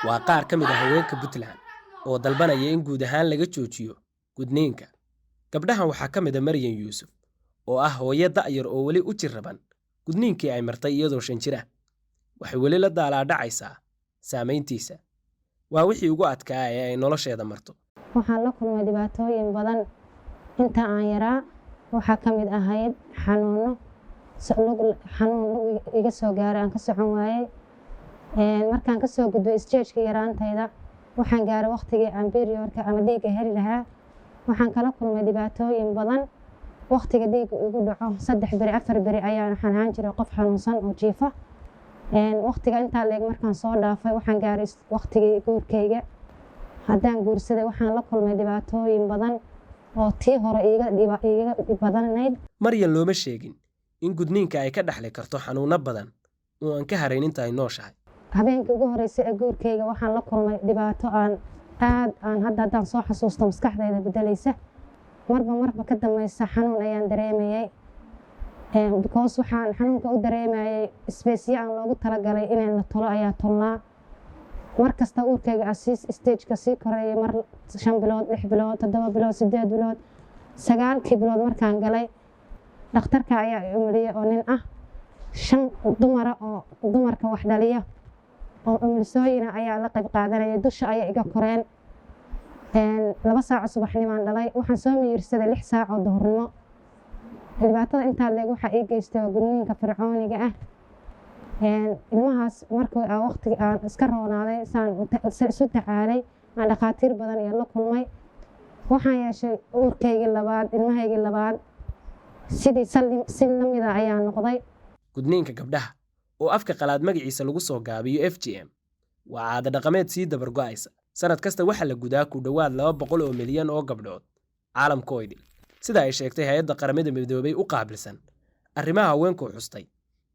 waa qaar ka mid ah haweenka Puntland oo dalbanaya in guud ahaan laga joojiyo gudniinka. Gabdhahan waxaa ka mid ah Maryan Yuusuf oo ah hooyo da'yar oo weli u jiraban gudniinkii ay martay iyadoo 5 jir ah. Waxay weli la daalaadhacaysaa saameyntiisa. Waa wixii ugu adkaa ee ay nolosheeda marto. Waxaan la kulmay dhibaatooyin badan inta aan yaraa. Waxaa ka mid ahayd xanuun iga soo gaaray aan ka socon waayay. Markaan ka soo gudbay stage-ka yaraantayda waxaan gaaray waqtigii aan period-ka ama dhiigga heli lahaa. Waxaan kala kulmay dhibaatooyin badan. Waqtiga dhiigga igu dhaco 3 beri 4 beri ayaan xanaan jiray qof xanuunsan oo jiifa. Waqtiga intaa leeg markaan soo dhaafay waxaan gaaray waqtigii guurkayga. Haddaan guursaday waxaan la kulmay dhibaatooyin badan oo tii hore iga badanayd. Maryan looma sheegin in gudniinka ay ka dhaxli karto xanuuno badan oo aan ka harayn inta ay nooshahay. Habeenkii ugu horeysay ee guurkayga waxaan la kulmay dhibaato aan haddaan soo xasuusto maskaxdayda bedelaysa. Marba ka dambaysa xanuun ayaan dareemayay. Because waxaan xanuunka u dareemayay space aan loogu talagalay inaan la tolo ayaa tolnaa. Markasta uurkayga stage-ka sii koreeyay mar 5 bilood 6 bilood 7 bilood 8 bilood 9 bilood markaan galay dhakhtarka ayaa umuliyay oo nin ah 5 dumara oo dumarka wax dhaliya oo umulisooyina ayaa la qayb qaadanaya dusha ayaa iga koreen 2 saac subaxnimo aan dhalay waxaan soo miirsaday 6 saac oo duhurnimo. Dhibaatada intaa leeg waxa ay geystay gudniinka fircooniga ah. Ilmahaas markii aan waqti aan iska roonaaday isu tacaalay aan dhaqaatiir badan iyo la kulmay. Waxaan yeeshay uurkaygii labaad ilmahaygii labaad sidii si lamid ah ayaa noqday. Gudniinka gabdhaha oo afka qalaad magaciisa lagu soo gaabiyo FGM waa caado dhaqameed sii dabar go'aysa. Sanad kasta waxa la gudaa ku dhawaad 200 oo milyan oo gabdhood caalamkooda. Sida ay sheegtay hay'adda qaramada midoobay u qaabilsan arrimaha haweenku xustay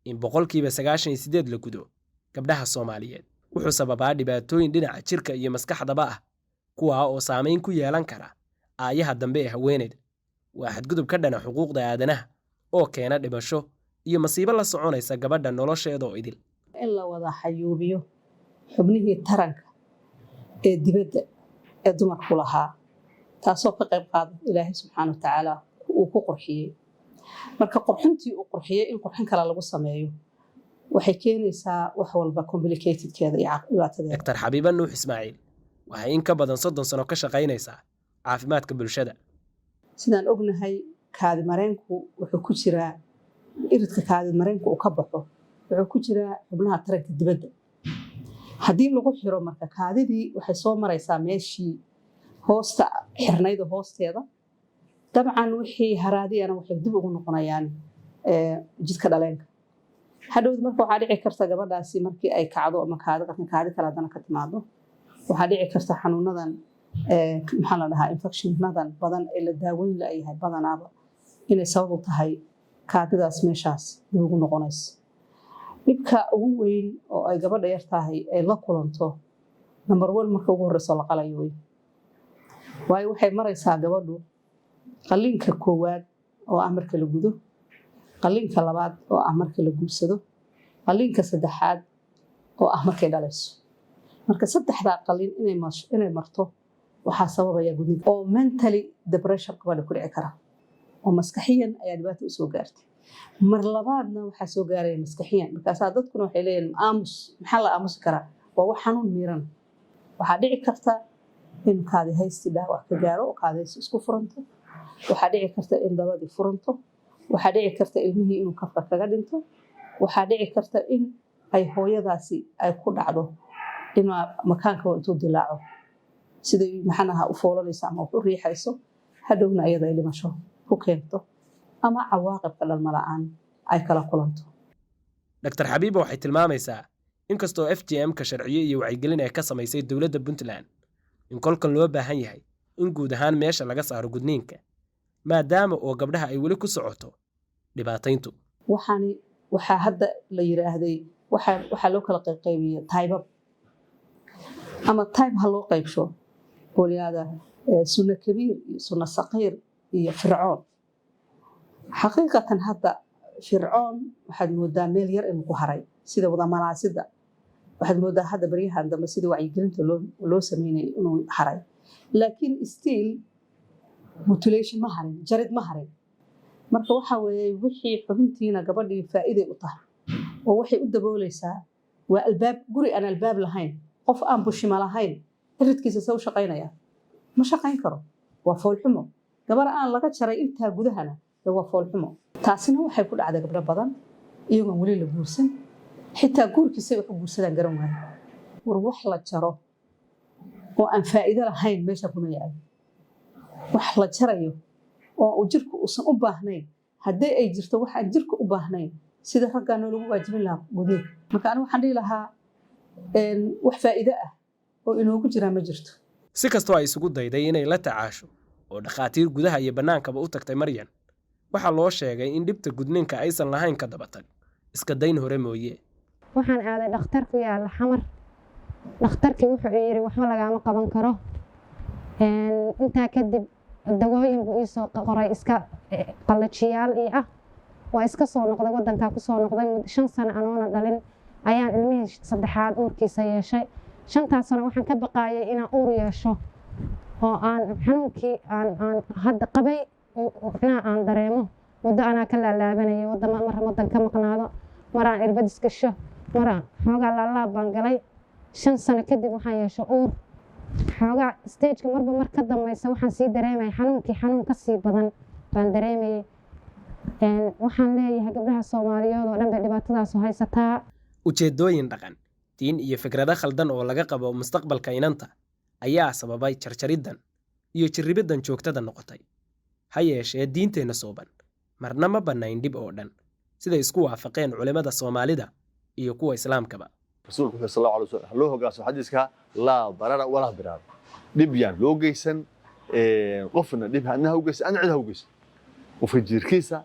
in 98% la gudo gabdhaha Soomaaliyeed wuxuu sababaa dhibaatooyin dhinaca jirka iyo maskaxdaba ah kuwa oo saameyn ku yeelan kara aayaha dambe ee haweeneyda. Waa xadgudub ka dhana xuquuqda aadanaha oo keena dhimasho iyo masiibo la soconaysa gabadha nolosheeda oo idil. In la wada xayuubiyo xubnihii taranka ee dibadda ee dumarku lahaa taasoo ka qayb qaaday Ilaahay subxaanahu wa tacaala uu ku qurxiyay. Marka qurxintii uu qurxiyay in qurxin kale lagu sameeyo waxay keenaysaa wax walba complicated-keeda iyo dhibaatadeeda. Dr. Xabiiba Nuux Ismaaciil waxay in ka badan 30 sano ka shaqaynaysaa caafimaadka bulshada. Sidaan ognahay kaadi mareenku wuxuu ku jiraa iridka kaadi mareenku uu ka baxo wuxuu ku jiraa xubnaha taranka dibadda. Haddii lagu xiro marka kaadidii waxay soo maraysaa meeshii hoosta xirnayda hoosteeda. dabcan wixii haraadiyana waxay dib ugu noqonayaan jidka dhaleenka. Hadhow marka waxaa dhici karta gabadhaasi markii ay kacdo ama kaadi kala dana ka timaado waxaa dhici karta xanuunadan maxaa la dhahaa infectionadan badan ee la daaweyn la yahay badanaaba inay sabab u tahay kaadidaas meeshaas dib ugu noqonayso. Dhibka ugu weyn oo ay gabadha yar tahay ay la kulanto number 1 marka ugu horeyso la qalayo way. Waayo waxay maraysaa gabadhu qalliinka koowaad oo ah marka la gudo, qalliinka labaad oo ah marka la guursado, qalliinka saddexaad oo ah markay dhalayso. Marka saddexda qalliin inay marto waxaa sababaya gudniinka oo mentally depression gabadha ku dhici kara oo maskaxiyan ayaa dhibaato u soo gaartay. Mar labaadna waxaa soo gaaraya maskaxiyan markaas dadkuna waxay leeyihiin maxaa la aamusi karaa waa wax xanuun miiran. Waxaa dhici karta in kaadi haysti dhaawac ka gaaro oo kaadi haysti isku furanto. Waxaa dhici karta in dabadii furanto. Waxaa dhici karta ilmihii inuu kafka kaga dhinto. Waxaa dhici karta in ay hooyadaasi ay ku dhacdo in makaanka intuu dilaaco sida maxanaha u foolanaysa ama u riixayso hadhowna ayada ay dhimasho ku keento ama cawaaqibka dhalma la'aan ay kala kulanto. Dr. Xabiiba waxay tilmaamaysaa in kastoo FGM-ka sharciyo iyo wacyigelin ay ka samaysay dowladda Puntland in kolkan loo baahan yahay in guud ahaan meesha laga saaro gudniinka maadaama oo gabdhaha ay weli ku socoto dhibaatayntu. Waxaa hadda la yiraahday waxa loo kala qaybiyay taybab ama tayb ha loo qaybsho booliyaada sunna kabiir iyo sunna saqiir iyo fircoon. Xaqiiqatan hadda fircoon waxaad moodaa meel yar inuu ku haray sida wada manaasida waxaad moodaa hadda baryahan dambe sidii wacyigelinta loo sameynay inuu haray laakiin still mutilation ma harin jarid ma harin marka waxa weeye wixii xubintiina gabadhii faa'iiday u tahay oo waxay u daboolaysaa waa albaab guri aan albaab lahayn qof aan bushima lahayn iridkiisa soo shaqaynaya ma shaqayn karo waa foolxumo gabar aan laga jaray intaa gudahana waa foolxumo taasina waxay ku dhacday gabdho badan iyagoo wali la guursan xitaa guurkiisa wax u guursadaan garan waayay war wax la jaro oo aan faa'iido lahayn meesha kuma yaal wax la jarayo oo jirku uusan u baahnayn haddii ay jirto wax aan jirku u baahnayn sida ragga lagu waajibin lahaa gudniinka marka anigu waxaan dhihi lahaa wax faa'iido ah oo inoogu jira ma jirto si kastoo ay isugu dayday inay la tacaasho oo dhakhaatiir gudaha iyo bannaankaba u tagtay Maryan waxaa loo sheegay in dhibta gudniinka aysan lahayn ka dabatag iska dayn hore mooye waxaan aaday dhakhtar ku yaala xamar dhakhtarkii wuxuu yiri waxba lagama qaban karo intaa kadib dawooyin buu ii soo qoray iska qalajiyaal ah waa iska soo noqday wadanka ku soo noqday 5 sano anoona dhalin ayaan ilmihii saddexaad uurkiisa yeeshay 5 sano waxaan ka baqaayay inaan uur yeesho oo aan xanuunkii aan hadda qabay aan dareemo muddo anaa ka laalaabanayay wadan ka maqnaado maraan irbadis gasho maraan xoogaa laalaab baan galay 5 sano kadib waxaan yeesho uur xoogaa stageka marba mar ka dambaysa waxaan sii dareemay xanuun ka sii badan baan dareemayay waxaan leeyahay gabdhaha Soomaaliyeed oo dhan bay dhibaatadaas haysataa ujeedooyin dhaqan diin iyo fikrado khaldan oo laga qabo mustaqbalka inanta ayaa sababay jarjaridan iyo jirribadan joogtada noqotay ha yeeshee diinteena sooban marna ma banayn dhib oo dhan sida isku waafaqeen culimada Soomaalida iyo kuwa Islaamkaba rasuulku sallallahu alayhi wasallam loo hogaaso xadiiska la barara wala biraar dhib yaan loo geysan qofna dhib hanaha u geysan aan cid ha u geysan وفجيركيسا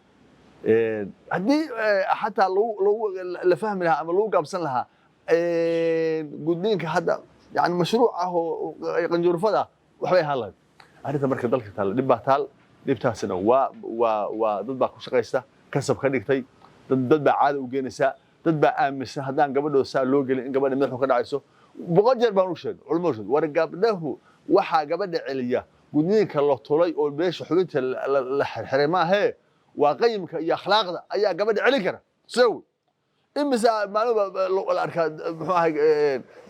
هدي حتى لو لفهم لها أما لو قابسن لها قدينك هذا يعني مشروع هو قنجور فدا وحوي هلا أنا تمرك ضلك تال دبتها سنة وضد باكو شقيسته كسب خديكتي ضد بعاد وجنساء ضد بأمس هذان قبل ساعة لوجل إن قبل منه كذا عيسو بقدر بانوشد علموشد ورقابله وحا قبل عليا قدينك الله طلي أو بيش حبيت الحرمة هي وقيمك يا أخلاق أي قبل عليك سوي إمسا معلومة الأركاد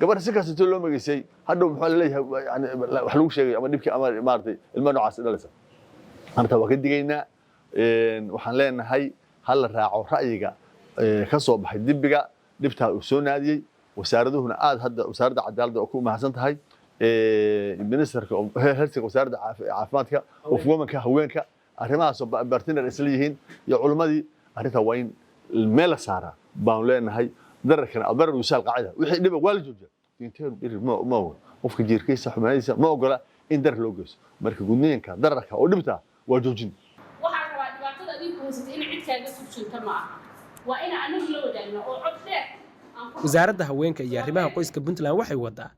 قبل سكر ستلو ما يسي هذا محل ليه يعني حلو شيء أما نبكي أما مارتي المنوع عسل لسه أنا توقيت دقينا وحن لنا هاي هلا راعوا رأيك كصوب حدبجا دبتها وسونا دي وساردوه هنا هذا وسارد عدالة أكون محسنت هاي المنستر هرتك وسارد عافماتك وفومك هوينك أرمها صوب برتنا الإسليين يا علماء أريتها وين المال سارة باولين هاي دركنا أبرر وسال قاعدة وحي نبى والجوجة ينتهي ما هو وفك جير كيس حمايسة ما أقوله إن در لوجس مركب جنين كان دركها ودبتها والجوجين waxaan rabaa dhibaatada adinku haysatay in cid kaaga sugsunta ma aha waa in anagu la wadaagno oo cod dheer wasaaradda haweenka iyo arrimaha qoyska Puntland waxay wadaa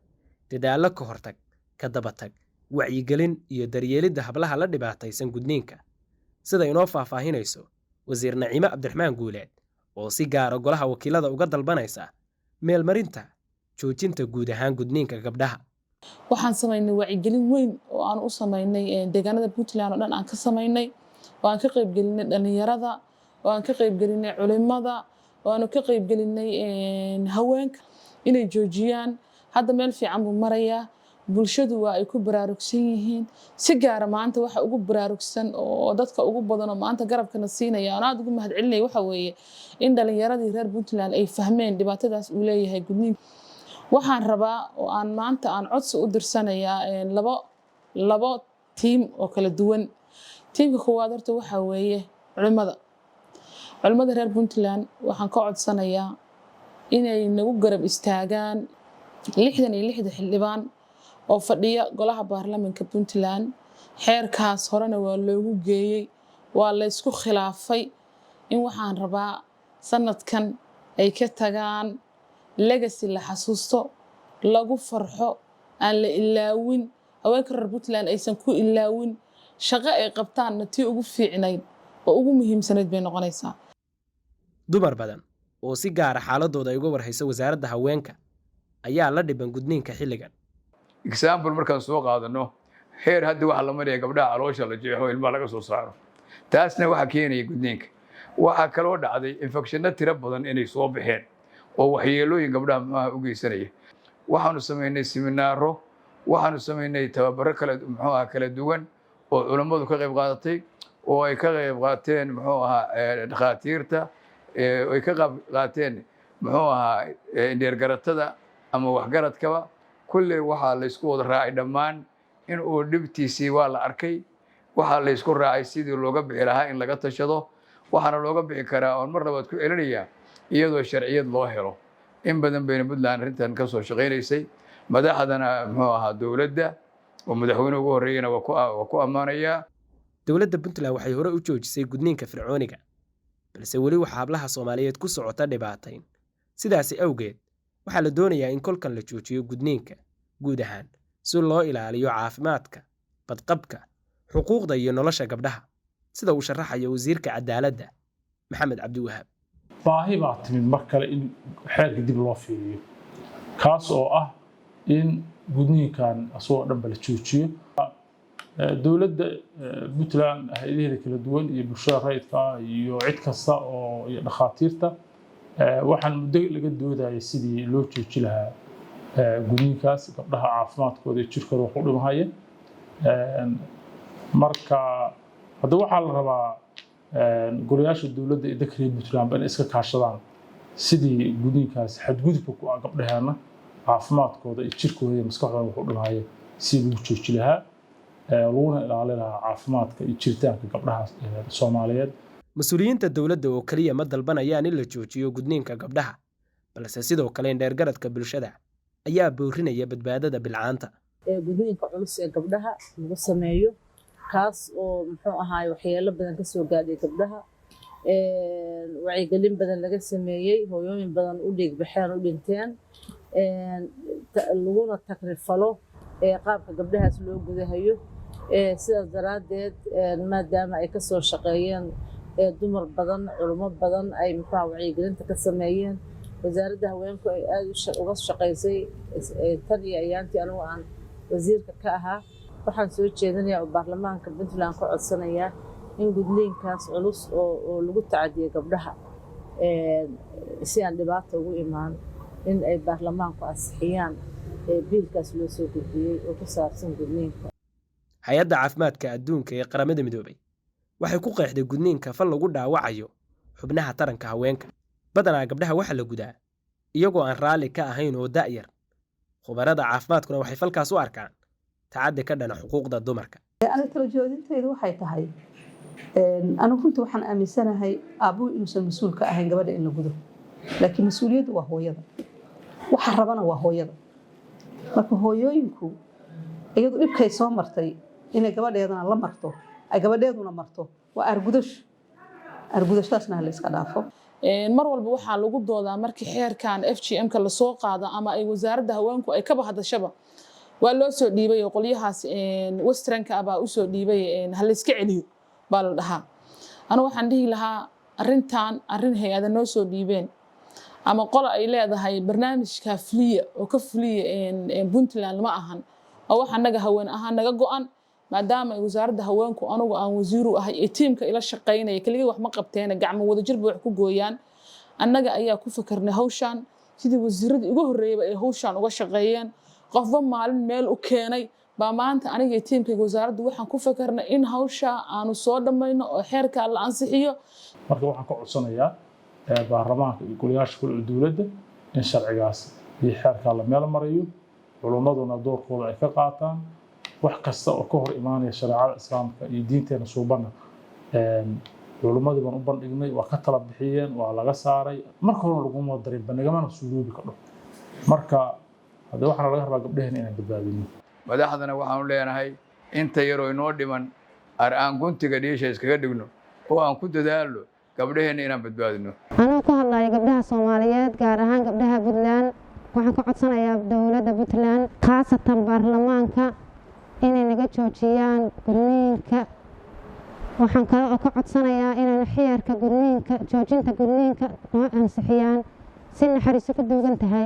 dadaalo ka hortag ka dabatag wacyigelin iyo daryeelidda hablaha la dhibaataysan gudniinka sida inoo faahfaahinayso wasiir Naciime Cabdiraxmaan Guuleed oo si gaar ah golaha wakiilada uga dalbanaysa meelmarinta joojinta guud ahaan gudniinka gabdhaha waxaan sameynay wacyigelin weyn oo aan u sameynay deegaanada Puntland oo dhan aan ka sameynay oo aan ka qayb gelinay dhalinyarada oo aan ka qayb gelinay culimada oo aan ka qayb gelinay haweenka inay joojiyaan hadda meel fiican buu marayaa bulshadu waa ay ku baraarugsan yihiin si gaar ah maanta waxa ugu baraarugsan oo dadka ugu badan oo maanta garabkana siinaya aan aad ugu mahadcelinay waxa weeye in dhalinyaradii reer Puntland ay fahmeen dhibaatadaas uu leeyahay gudniinka waxaan rabaa oo aan maanta aan codsi u dirsanayaa labo team oo kala duwan teamka koowaad horta waxa weeye culimada reer Puntland waxaan ka codsanayaa inay nagu garab istaagaan 66 xildhibaan oo fadhiya golaha baarlamaanka Puntland xeerkaas horena waa loogu geeyay waa la isku khilaafay in waxaan rabaa sanadkan ay ka tagaan legacy la xasuusto lagu farxo aan la ilaawin haweenka reer Puntland aysan ku ilaawin shaqo ay qabtaan tii ugu fiicnayd oo ugu muhiimsanayd bay noqonaysaa dumar badan oo si gaar ah xaaladooda ay uga warhayso wasaaradda haweenka ayaa la dhiban gudniinka xilligan. example markaan soo qaadano heer hadda waxa la maraya gabdhaha caloosha la jeexo ilmaha laga soo saaro taasna waxa keenaya gudniinka waxa kaloo dhacday infekshanno tiro badan inay soo baxeen oo waxyeelooyin gabdhaha maaha u geysanaya waxaanu sameynay seminaaro waxaanu sameynay tababaro kala duwan oo culimadu ka qayb qaadatay oo ay ka qayb qaateen dhakhaatiirta ay ka qayb qaateen indheergaratada ama waxgaradkaba kulley waxaa la isku wada raacay dhammaan in uu dhibtiisii waa la arkay waxaa la isku raacay sidii looga bixi lahaa in laga tashado waxaana looga bixi karaa oon mar labaad ku celinayaa iyadoo sharciyad loo helo in badan bayna Puntland arrintan ka soo shaqaynaysay madaxdana dowladda oo madaxweynuhu ugu horreeyana waa ku ammaanayaa. Dowladda Puntland waxay hore u joojisay gudniinka fircooniga balse weli waxa hablaha Soomaaliyeed ku socota dhibaatayn sidaasi awgeed waxaa la doonayaa in kolkan la joojiyo gudniinka guud ahaan si loo ilaaliyo caafimaadka badqabka xuquuqda iyo nolosha gabdhaha sida uu sharaxayo wasiirka cadaaladda Maxamed Cabdiwahaab. baahi baa timid mar kale in xeerka dib loo fiiriyo kaas oo ah in gudniinkan asoo dhanba la joojiyo. dowladda Puntland hay'adaheeda kala duwan iyo bulshada rayidka iyo cid kasta oo iyo dhakhaatiirta waxaan muddo laga doodayay sidii loo jooji lahaa gudniinkaas gabdhaha caafimaadkooda iyo jirkooda wax u dhimahaya. marka hadda waxaa la rabaa golayaasha dowladda iyo dadka reer Puntland in iska kaashadaan sidii gudniinkaas xadgudubka ku ah gabdhaheena caafimaadkooda iyo jirkooda iyo maskaxdooda wax u dhimahaya si lagu jooji lahaa laguna ilaalin lahaa caafimaadka iyo jiritaanka gabdhaha Soomaaliyeed. Mas'uuliyiinta dowladda oo kaliya ma dalbanayaan in la joojiyo gudniinka gabdhaha balse sidoo kale indheergaradka bulshada ayaa boorinaya badbaadada bilcaanta. gudniinka culus ee gabdhaha lagu sameeyo kaas oo waxyeelo badan ka soo gaadhay gabdhaha wacyigelin badan laga sameeyey hooyooyin badan u dhiig baxeen u dhinteen laguna takrifalo qaabka gabdhahaas loo gudahayo sidaas daraaddeed maadaama ay ka soo shaqeeyeen dumar badan culimo badan ay wacyigelinta ka sameeyeen wasaaradda haweenku ay aad uga shaqaysay tan iyo ayaantii anigu aan wasiirka ka ahaa waxaan soo jeedinayaa oo baarlamaanka Puntland ka codsanayaa in gudniinkaas culus oo lagu tacadiyo gabdhaha si aan dhibaato ugu imaan in ay baarlamaanku ansixiyaan biilkaas loo soo gudbiyey oo ku saabsan gudniinka. Hay'adda Caafimaadka Adduunka ee Qaramada Midoobay waxay ku qeexday gudniinka fal lagu dhaawacayo xubnaha taranka haweenka. Badanaa gabdhaha waxa la gudaa iyagoo aan raalli ka ahayn oo da'yar. Khubarada caafimaadkuna waxay falkaas u arkaan tacaddi ka dhana xuquuqda dumarka. Aniga kala joodintaydu waxay tahay anigu runtii waxaan aaminsanahay aabuhu inuusan mas'uul ka ahayn gabadha in la gudo laakiin mas'uuliyaddu waa hooyada waxa rabana waa hooyada. marka hooyooyinku iyadu dhibkay soo martay inay gabadheedana la marto ay gabadheeduna marto waa argudashadaasna la iska dhaafo. mar walba waxaa lagu doodaa markii xeerkan FGM-ka la soo qaado ama ay wasaaradda haweenku ay ka bahadashaba waa loo soo dhiibay qolyahaas westernka abaa u soo dhiibay hal iska celiyo baa la dhahaa. anigu waxaan dhihi lahaa arrin hay'ada noo soo dhiibeen ama qolo ay leedahay barnaamijka fuliya oo ka fuliya Puntland ma ahan oo waxa naga haween ahaan naga go'an maadaama wasaaradda haweenku anigu aan wasiiru ahay ee tiimka ila shaqeynaya kaliya wax ma qabteen gacmo wada jir wax ku gooyaan annaga ayaa ku fakarnay hawshan sidii wasiirada ugu horeeyay ay hawshan uga shaqeeyeen qofba maalin meel u keenay baa maanta aniga iyo tiimkayga wasaaraddu waxaan ku fakarnay in hawsha aanu soo dhamayno oo xeerka la ansixiyo. marka waxaan ka codsanayaa baarlamaanka iyo golayaasha kale ee dowladda in sharcigaas iyo xeerka la meel mariyo culimaduna doorkooda ay ka qaataan wax kasta oo ka hor imaanaya shariicada islaamka iyo diinteena suubana culimadii baan u bandhignay waa ka tala bixiyeen waa laga saaray marka hore laguma darin banagamana suuroobi ka dho marka hadda waxaan laga rabaa gabdhaheena inaan badbaadino. madaxdana waxaanu leenahay inta yaroo inoo dhiman aan guntiga dhiisha iskaga dhigno oo aan ku dadaalno gabdhaheena inaan badbaadino. anoo ku hadlayo gabdhaha Soomaaliyeed gaar ahaan gabdhaha Puntland waxaan ka codsanayaa dowladda Puntland khaasatan baarlamaanka inay naga joojiyaan gudniinka. waxaan kale oo ka codsanayaa inay xeerka gudniinka joojinta gudniinka noo ansixiyaan si naxariis ku duugan tahay.